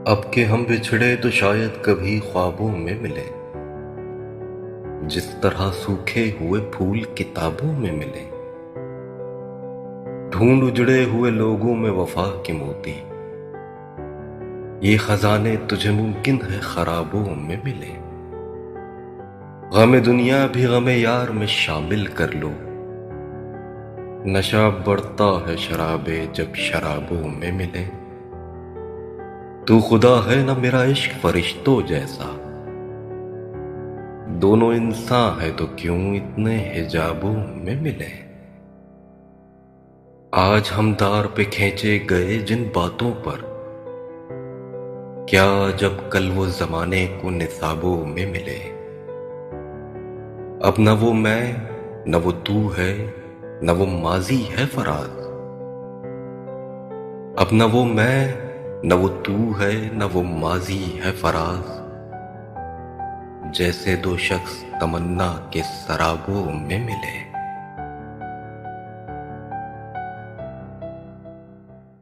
अब के हम बिछड़े तो शायद कभी ख्वाबों में मिले, जिस तरह सूखे हुए फूल किताबों में मिले। ढूंढ उजड़े हुए लोगों में वफा के मोती, ये खजाने तुझे मुमकिन है खराबों में मिले। गमे दुनिया भी गमे यार में शामिल कर लो, नशा बढ़ता है शराबे जब शराबों में मिले। तू खुदा है ना मेरा इश्क फरिश्तों जैसा, दोनों इंसान है तो क्यों इतने हिजाबों में मिले। आज हम दार पे खींचे गए जिन बातों पर, क्या जब कल वो जमाने को निसाबों में मिले। अब न वो मैं न वो तू है, न वो माजी है फराज। अब न वो मैं न वो तू है, न वो माजी है फराज। जैसे दो शख्स तमन्ना के सराबों में मिले।